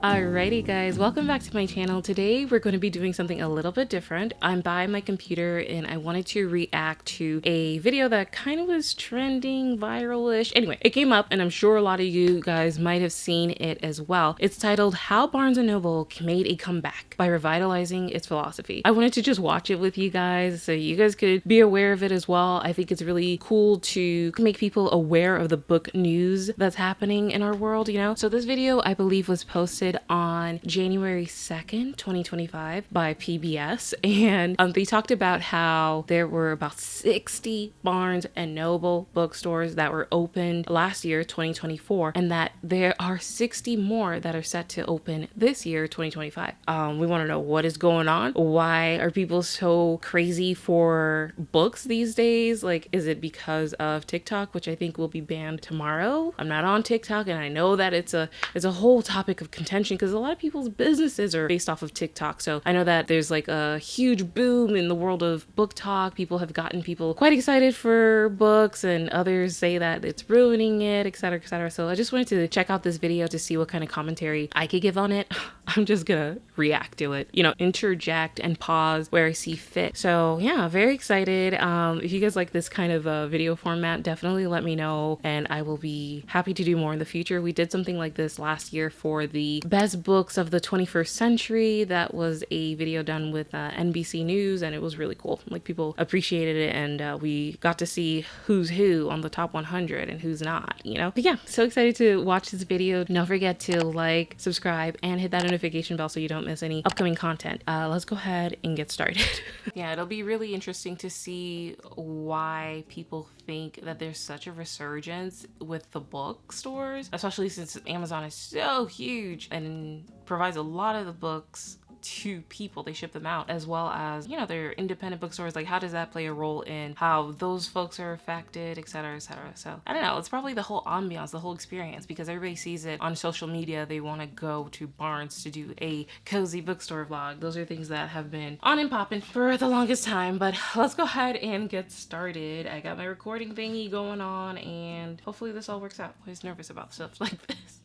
Alrighty guys, welcome back to my channel. Today we're going to be doing something a little bit different. I'm by my computer and I wanted to react to a video that kind of was trending, viral-ish. Anyway, it came up and I'm sure a lot of you guys might have seen it as well. It's titled How Barnes & Noble Made a Comeback by Revitalizing Its Philosophy. I wanted to just watch it with you guys so you guys could be aware of it as well. I think it's really cool to make people aware of the book news that's happening in our world, you know? So this video I believe was posted on January 2nd, 2025 by PBS, and they talked about how there were about 60 Barnes & Noble bookstores that were opened last year, 2024, and that there are 60 more that are set to open this year, 2025. We want to know what is going on. Why are people so crazy for books these days? Like, is it because of TikTok, which I think will be banned tomorrow? I'm not on TikTok, and I know that it's a whole topic of contention because a lot of people's businesses are based off of TikTok. So I know that there's like a huge boom in the world of book talk. People have gotten people quite excited for books, and others say that it's ruining it, etc., etc. So I just wanted to check out this video to see what kind of commentary I could give on it. I'm just gonna react to it, you know, interject and pause where I see fit. So yeah, very excited. If you guys like this kind of video format, definitely let me know and I will be happy to do more in the future. We did something like this last year for the best books of the 21st century. That was a video done with NBC News, and it was really cool. Like, people appreciated it, and we got to see who's who on the top 100 and who's not, you know? But yeah, so excited to watch this video. Don't forget to like, subscribe, and hit that notification bell so you don't miss any upcoming content. Let's go ahead and get started. Yeah, it'll be really interesting to see why people think that there's such a resurgence with the bookstores, especially since Amazon is so huge and provides a lot of the books to people. They ship them out, as well as, you know, their independent bookstores. Like, how does that play a role in how those folks are affected, etc., etc.? So I don't know, it's probably the whole ambiance, the whole experience, because everybody sees it on social media. They want to go to Barnes to do a cozy bookstore vlog. Those are things that have been on and popping for the longest time. But let's go ahead and get started. I got my recording thingy going on, and hopefully this all works out. I'm always nervous about stuff like this.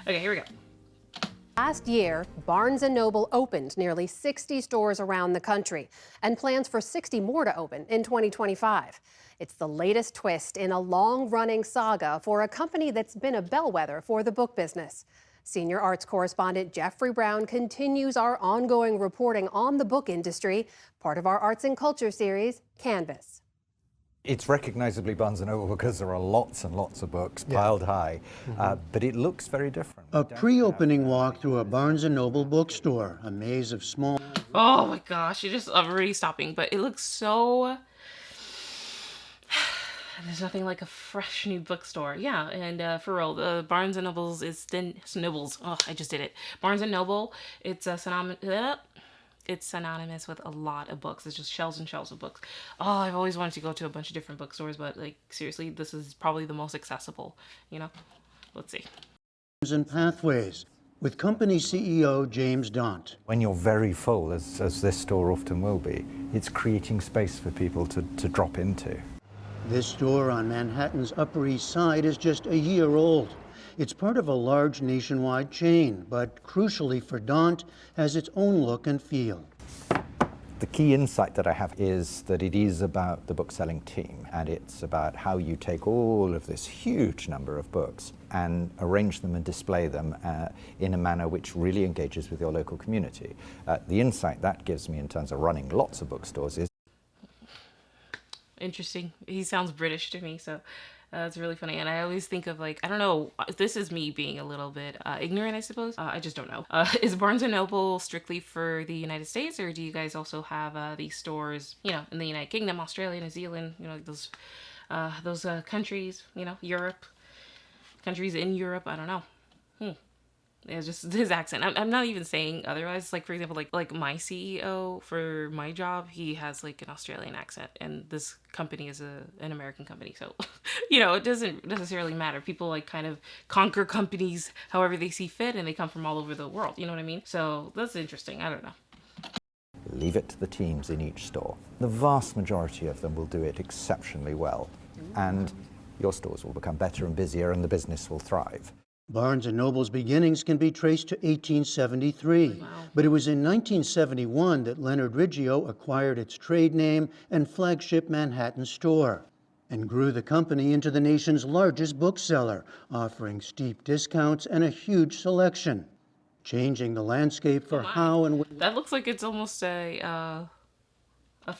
Okay, here we go. Last year, Barnes & Noble opened nearly 60 stores around the country, and plans for 60 more to open in 2025. It's the latest twist in a long-running saga for a company that's been a bellwether for the book business. Senior arts correspondent Jeffrey Brown continues our ongoing reporting on the book industry, part of our Arts and Culture series, Canvas. It's recognizably Barnes & Noble because there are lots and lots of books piled high, but it looks very different. A pre-opening walk through a Barnes & Noble bookstore, a maze of small... Oh my gosh, I'm already stopping, but it looks so... There's nothing like a fresh new bookstore. Yeah, and for real, the Barnes & Noble's is Nibbles. Oh, I just did it. Barnes & Noble, it's synonymous with a lot of books. It's just shelves and shelves of books. Oh, I've always wanted to go to a bunch of different bookstores, but like, seriously, this is probably the most accessible, you know? Let's see. ...and pathways, with company CEO James Daunt. When you're very full, as this store often will be, it's creating space for people to drop into. This store on Manhattan's Upper East Side is just a year old. It's part of a large nationwide chain, but crucially for Daunt, has its own look and feel. The key insight that I have is that it is about the book-selling team, and it's about how you take all of this huge number of books and arrange them and display them in a manner which really engages with your local community. The insight that gives me in terms of running lots of bookstores is... Interesting. He sounds British to me, so... it's really funny, and I always think of, like, I don't know, this is me being a little bit ignorant, I suppose. I just don't know. Is Barnes & Noble strictly for the United States, or do you guys also have these stores, you know, in the United Kingdom, Australia, New Zealand, you know, those countries, you know, Europe, countries in Europe? I don't know. It's just his accent. I'm not even saying otherwise. Like, for example, like my CEO for my job, he has like an Australian accent, and this company is an American company. So, you know, it doesn't necessarily matter. People like kind of conquer companies however they see fit, and they come from all over the world. You know what I mean? So that's interesting. I don't know. Leave it to the teams in each store. The vast majority of them will do it exceptionally well, and your stores will become better and busier, and the business will thrive. Barnes & Noble's beginnings can be traced to 1873, but it was in 1971 that Leonard Riggio acquired its trade name and flagship Manhattan store and grew the company into the nation's largest bookseller, offering steep discounts and a huge selection, changing the landscape for how and when. That looks like it's almost a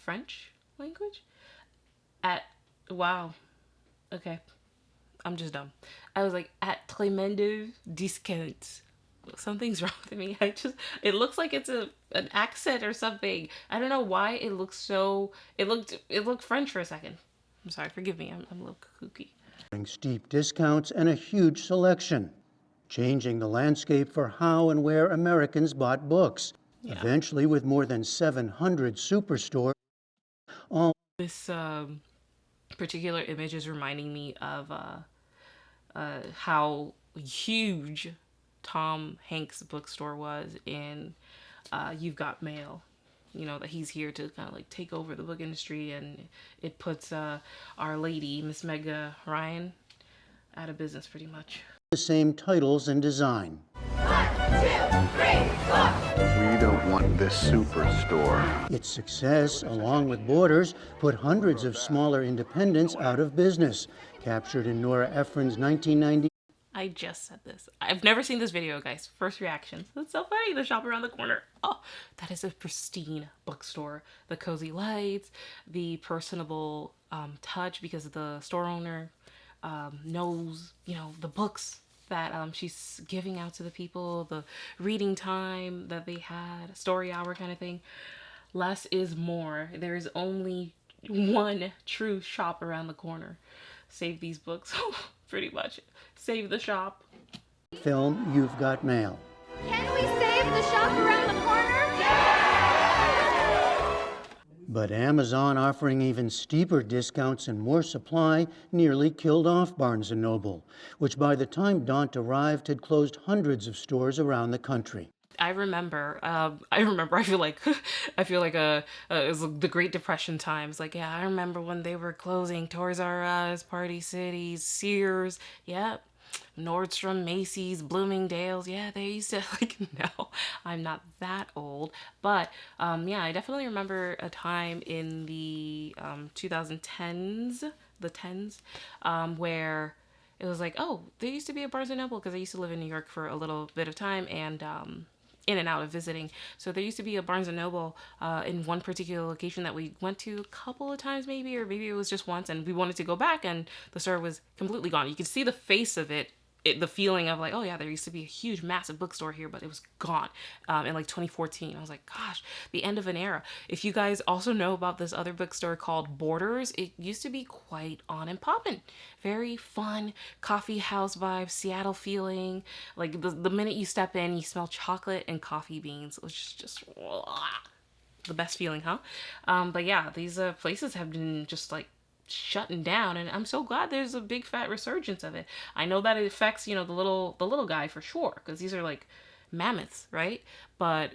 French language. Wow. Okay. I'm just dumb. I was like, at tremendous discounts. Something's wrong with me. It looks like it's an accent or something. I don't know why it looks so, it looked French for a second. I'm sorry, forgive me. I'm a little kooky. Steep discounts and a huge selection, changing the landscape for how and where Americans bought books. Yeah. Eventually, with more than 700 superstores. This particular image is reminding me of how huge Tom Hanks' bookstore was in You've Got Mail. You know, that he's here to kind of like take over the book industry, and it puts Our Lady, Miss Meg Ryan, out of business pretty much. The same titles and design. 1, 2, 3, 4. We don't want this superstore. Its success, along with Borders, put hundreds of smaller independents out of business, captured in Nora Ephron's 1990. I just said this. I've never seen this video, guys. First reactions. That's so funny. The shop around the corner. Oh, that is a pristine bookstore. The cozy lights, the personable touch, because the store owner knows, you know, the books that she's giving out to the people, the reading time that they had, story hour kind of thing. Less is more. There is only one true shop around the corner. Save these books. Pretty much. Save the shop. Film You've Got Mail. Can we save the shop around the corner? But Amazon, offering even steeper discounts and more supply, nearly killed off Barnes & Noble, which by the time Daunt arrived had closed hundreds of stores around the country. I remember. I feel like it was the Great Depression times. Like, yeah, I remember when they were closing Toys R Us, Party Cities, Sears. Yep. Nordstrom, Macy's, Bloomingdale's. Yeah, they used to, like, no, I'm not that old. But, yeah, I definitely remember a time in the 2010s, where it was like, oh, there used to be a Barnes & Noble, because I used to live in New York for a little bit of time, and in and out of visiting. So there used to be a Barnes & Noble in one particular location that we went to a couple of times maybe, or maybe it was just once, and we wanted to go back, and the store was completely gone. You could see the face of it, the feeling of like, oh yeah, there used to be a huge, massive bookstore here, but it was gone in like 2014. I was like, gosh, the end of an era. If you guys also know about this other bookstore called Borders, it used to be quite on and poppin'. Very fun, coffee house vibe, Seattle feeling. Like the minute you step in, you smell chocolate and coffee beans, which is just the best feeling, huh? But yeah, these places have been just like shutting down, and I'm so glad there's a big fat resurgence of it. I know that it affects, you know, the little guy for sure, because these are like mammoths, right? But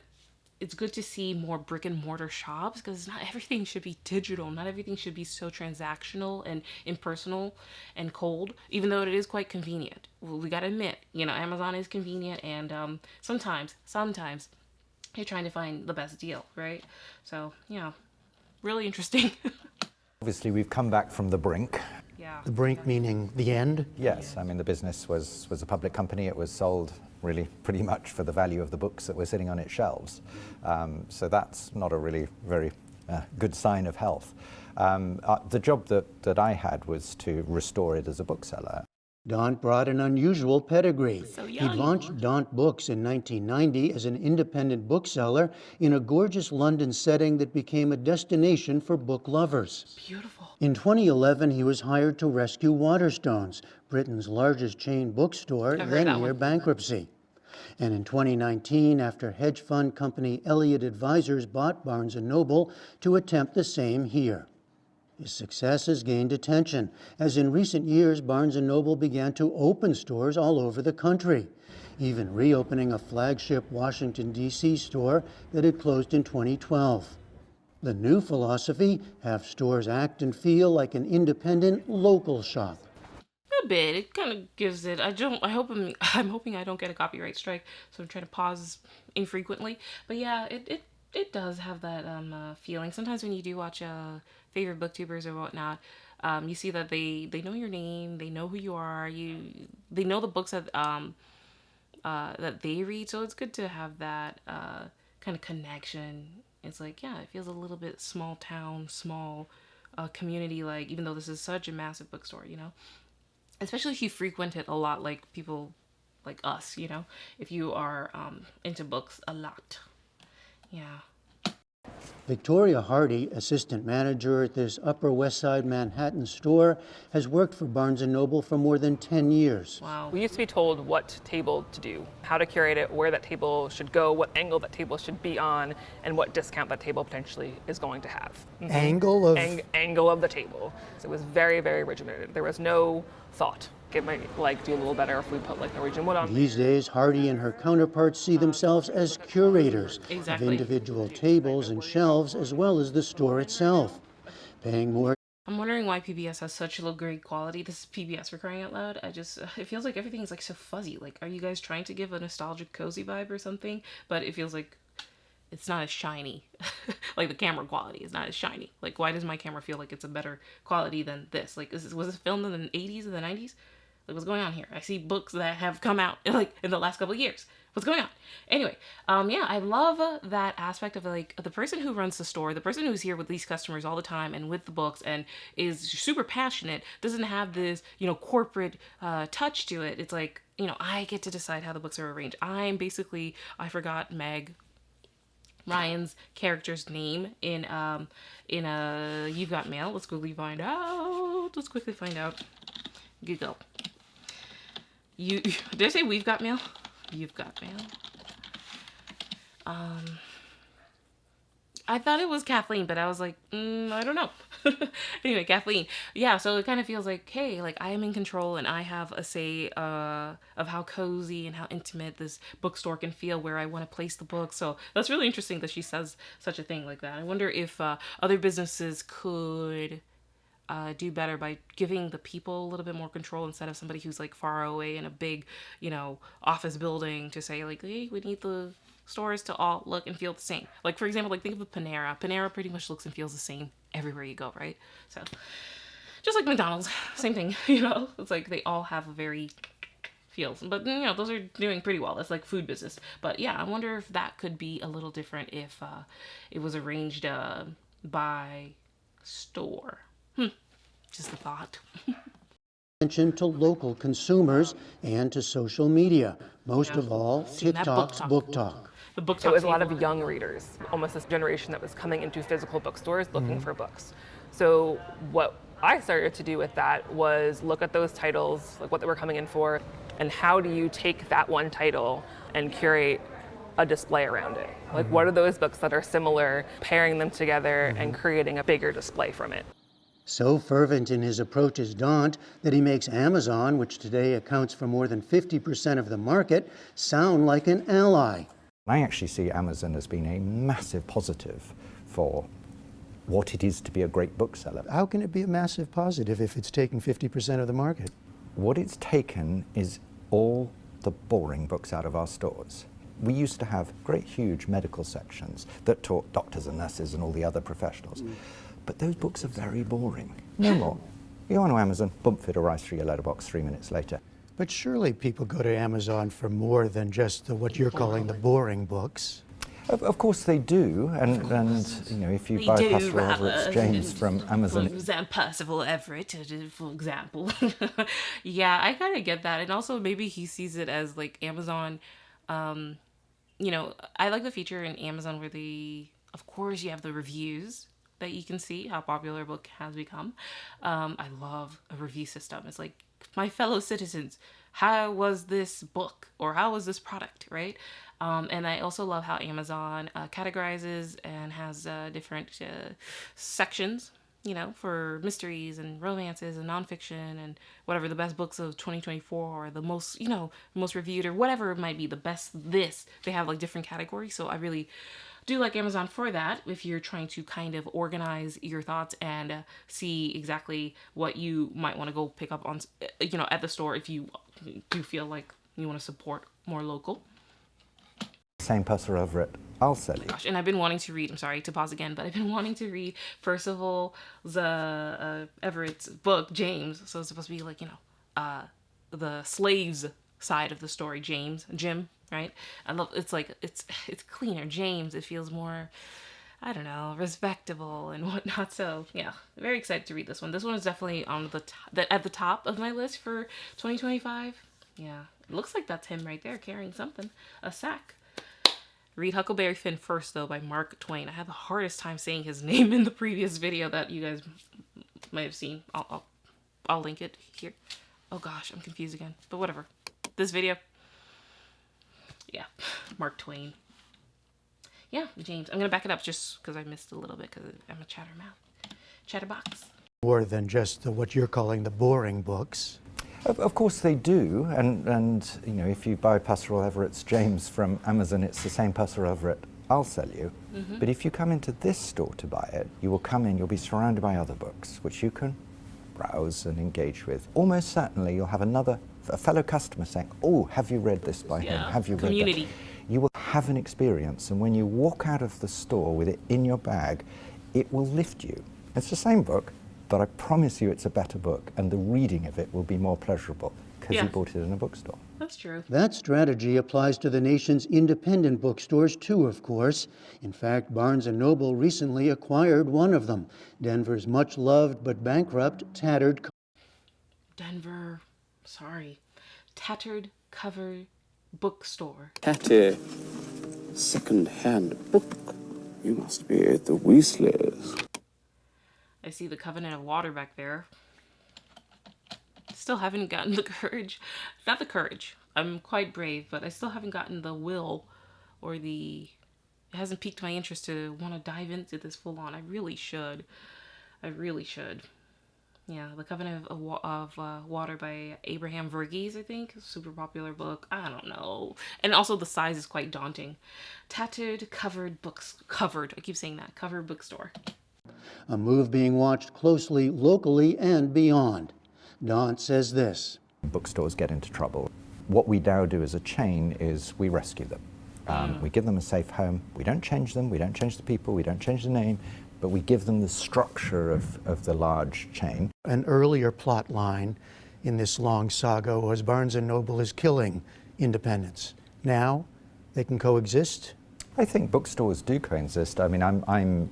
it's good to see more brick and mortar shops, because not everything should be digital. Not everything should be so transactional and impersonal and cold, even though it is quite convenient. We gotta admit, you know, Amazon is convenient, and sometimes you're trying to find the best deal, right? So, you know, really interesting. Obviously, we've come back from the brink. Yeah. The brink meaning the end? Yes, I mean, the business was a public company. It was sold really pretty much for the value of the books that were sitting on its shelves. So that's not a really very good sign of health. The job that I had was to restore it as a bookseller. Daunt brought an unusual pedigree. So young. He launched Daunt Books in 1990 as an independent bookseller in a gorgeous London setting that became a destination for book lovers. Beautiful. In 2011, he was hired to rescue Waterstones, Britain's largest chain bookstore, then near bankruptcy. And in 2019, after hedge fund company Elliott Advisors bought Barnes & Noble to attempt the same here. His success has gained attention, as in recent years, Barnes & Noble began to open stores all over the country, even reopening a flagship Washington, D.C. store that had closed in 2012. The new philosophy: have stores act and feel like an independent local shop. A bit. It kind of gives it. I'm hoping I don't get a copyright strike, so I'm trying to pause infrequently. But yeah, it does have that feeling. Sometimes when you do watch favorite booktubers or whatnot, you see that they know your name, they know who you are, they know the books that they read. So it's good to have that kind of connection. It's like, yeah, it feels a little bit small town, small community. Like, even though this is such a massive bookstore, especially if you frequent it a lot, like people like us, if you are into books a lot. Yeah. Victoria Hardy, assistant manager at this Upper West Side Manhattan store, has worked for Barnes & Noble for more than 10 years. Wow. We used to be told what table to do, how to curate it, where that table should go, what angle that table should be on, and what discount that table potentially is going to have. Angle of? Angle of the table. So it was very, very regimented. There was no thought. It might do a little better if we put Norwegian wood on. These days, Hardy and her counterparts see themselves as curators of individual tables and shelves, as well as the store itself. Paying more. I'm wondering why PBS has such low grade quality. This is PBS, for crying out loud. It feels like everything is so fuzzy. Are you guys trying to give a nostalgic, cozy vibe or something? But it feels like it's not as shiny. The camera quality is not as shiny. Why does my camera feel like it's a better quality than this? Was this filmed in the 80s or the 90s? What's going on here? I see books that have come out in the last couple of years. What's going on? Anyway, yeah, I love that aspect of the person who runs the store, the person who's here with these customers all the time and with the books and is super passionate, doesn't have this, corporate touch to it. It's I get to decide how the books are arranged. I forgot Meg Ryan's character's name in You've Got Mail. Let's quickly find out. Google. Did I say We've Got Mail? You've Got Mail. I thought it was Kathleen, but I was I don't know. Anyway, Kathleen. Yeah, so it kind of feels hey, I am in control and I have a say of how cozy and how intimate this bookstore can feel, where I want to place the book. So that's really interesting that she says such a thing like that. I wonder if other businesses could do better by giving the people a little bit more control instead of somebody who's far away in a big, office building to say hey, we need the stores to all look and feel the same. For example, think of Panera. Panera pretty much looks and feels the same everywhere you go, right? So just like McDonald's, same thing, it's they all have a very feels, but those are doing pretty well. That's food business. But yeah, I wonder if that could be a little different if it was arranged by store. Just a thought. Attention to local consumers and to social media. Most of all, TikTok's Book Talk. The Book It Talk. was a lot of young readers, almost this generation that was coming into physical bookstores looking for books. So what I started to do with that was look at those titles, what they were coming in for, and how do you take that one title and curate a display around it? What are those books that are similar, pairing them together and creating a bigger display from it? So fervent in his approach is Daunt that he makes Amazon, which today accounts for more than 50% of the market, sound like an ally. I actually see Amazon as being a massive positive for what it is to be a great bookseller. How can it be a massive positive if it's taking 50% of the market? What it's taken is all the boring books out of our stores. We used to have great, huge medical sections that taught doctors and nurses and all the other professionals. But those books are very boring. No more. You go on to Amazon, bump it arrives through your letterbox 3 minutes later. But surely people go to Amazon for more than just what you're calling the boring books. Of course they do, and if you buy Pastoral Exchange from Amazon... Percival Everett, for example. Yeah, I kind of get that. And also maybe he sees it as Amazon, I like the feature in Amazon where of course you have the reviews that you can see how popular a book has become. I love a review system. It's my fellow citizens, how was this book or how was this product, right? And I also love how Amazon categorizes and has different sections you know, for mysteries and romances and nonfiction and whatever the best books of 2024 or the most, you know, most reviewed or whatever it might be, the best this. They have like different categories. So I really do like Amazon for that if you're trying to kind of organize your thoughts and see exactly what you might want to go pick up on, you know, at the store if you do feel like you want to support more local. Same person over it. I'll sell you. Gosh, and I've been wanting to read, I'm sorry to pause again, but I've been wanting to read Percival Everett's book, James. So it's supposed to be like, you know, the slaves side of the story, Jim, right? I love, it's like, it's cleaner, James. It feels more, I don't know, respectable and whatnot. So yeah, very excited to read this one. This one is definitely on at the top of my list for 2025. Yeah, it looks like that's him right there carrying something, a sack. Read Huckleberry Finn first, though, by Mark Twain. I had the hardest time saying his name in the previous video that you guys might have seen. I'll link it here. Oh gosh, I'm confused again. But whatever. This video. Yeah, Mark Twain. Yeah, James. I'm gonna back it up just because I missed a little bit because I'm a chatterbox. More than just what you're calling the boring books. Of course they do, and you know, if you buy Percival Everett's James from Amazon, it's the same Percival Everett I'll sell you. Mm-hmm. But if you come into this store to buy it, you will come in, you'll be surrounded by other books, which you can browse and engage with. Almost certainly you'll have a fellow customer saying, oh, have you read this by him? Have you read Community. that? You will have an experience, and when you walk out of the store with it in your bag, it will lift you. It's the same book, but I promise you it's a better book, and the reading of it will be more pleasurable because you bought it in a bookstore. That's true. That strategy applies to the nation's independent bookstores too, of course. In fact, Barnes & Noble recently acquired one of them, Denver's much-loved but bankrupt Tattered Cover Bookstore. Tatty, second-hand book. You must be the Weasleys. I see the Covenant of Water back there. Still haven't gotten the courage. Not the courage. I'm quite brave, but I still haven't gotten the will or it hasn't piqued my interest to want to dive into this full on. I really should. Yeah, The Covenant of Water by Abraham Verghese, I think. Super popular book. I don't know. And also the size is quite daunting. Covered Bookstore. A move being watched closely locally and beyond. Daunt says this. Bookstores get into trouble. What we now do as a chain is we rescue them. We give them a safe home. We don't change them. We don't change the people. We don't change the name. But we give them the structure of the large chain. An earlier plot line in this long saga was Barnes & Noble is killing independents. Now they can coexist? I think bookstores do coexist. I mean,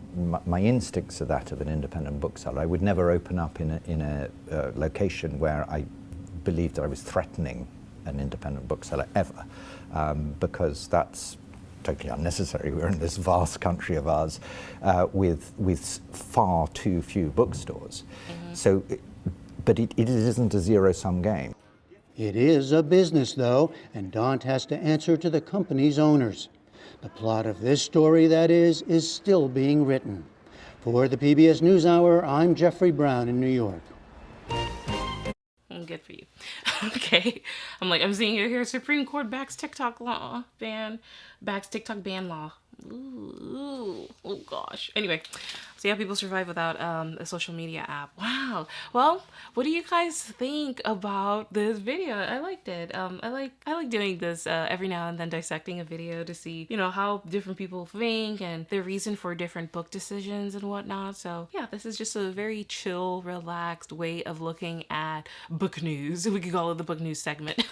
my instincts are that of an independent bookseller. I would never open up in a location where I believed that I was threatening an independent bookseller ever, because that's totally unnecessary. We're in this vast country of ours with far too few bookstores. Mm-hmm. So, but it isn't a zero-sum game. It is a business, though, and Daunt has to answer to the company's owners. The plot of this story, that is still being written. For the PBS NewsHour, I'm Jeffrey Brown in New York. Good for you. Okay. I'm seeing here, Supreme Court backs TikTok ban law. Ooh, oh gosh. Anyway, see how people survive without a social media app. Wow. Well, what do you guys think about this video? I liked it. I like doing this every now and then, dissecting a video to see, you know, how different people think and their reason for different book decisions and whatnot. So yeah, this is just a very chill, relaxed way of looking at book news. We could call it the book news segment,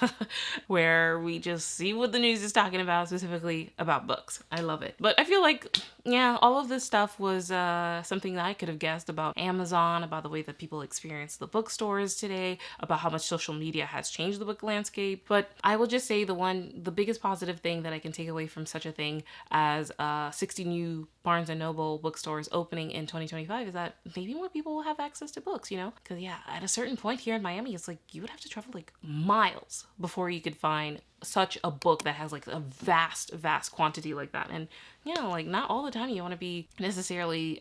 where we just see what the news is talking about, specifically about books. I love it. But I feel like, yeah, all of this stuff was something that I could have guessed about Amazon, about the way that people experience the bookstores today, about how much social media has changed the book landscape. But I will just say the biggest positive thing that I can take away from such a thing as 60 new Barnes & Noble bookstores opening in 2025 is that maybe more people will have access to books, you know? Because yeah, at a certain point here in Miami, it's like you would have to travel like miles before you could find such a book that has like a vast quantity like that. And you know, like not all the time you want to be necessarily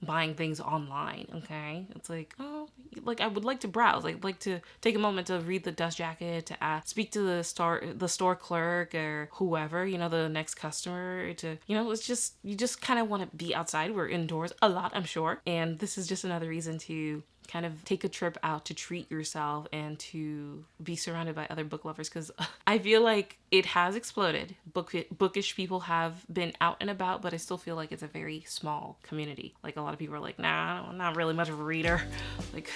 buying things online, okay? It's like, oh, like I would like to browse. I'd like to take a moment to read the dust jacket, to speak to the store clerk or whoever, you know, the next customer, to, you know, it's just, you just kind of want to be outside. We're indoors a lot, I'm sure. And this is just another reason to kind of take a trip out to treat yourself and to be surrounded by other book lovers, because I feel like it has exploded. Bookish people have been out and about, but I still feel like it's a very small community. Like a lot of people are like, nah, I'm not really much of a reader. Like,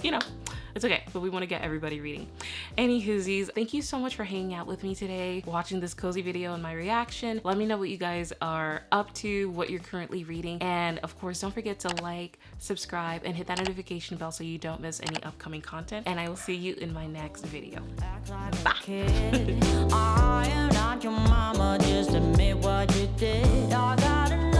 you know, it's okay, but we want to get everybody reading. Anywhoosies, thank you so much for hanging out with me today, watching this cozy video and my reaction. Let me know what you guys are up to, what you're currently reading. And of course, don't forget to like, subscribe, and hit that notification bell so you don't miss any upcoming content. And I will see you in my next video. Bye. I am not your mama, just admit what you did. I gotta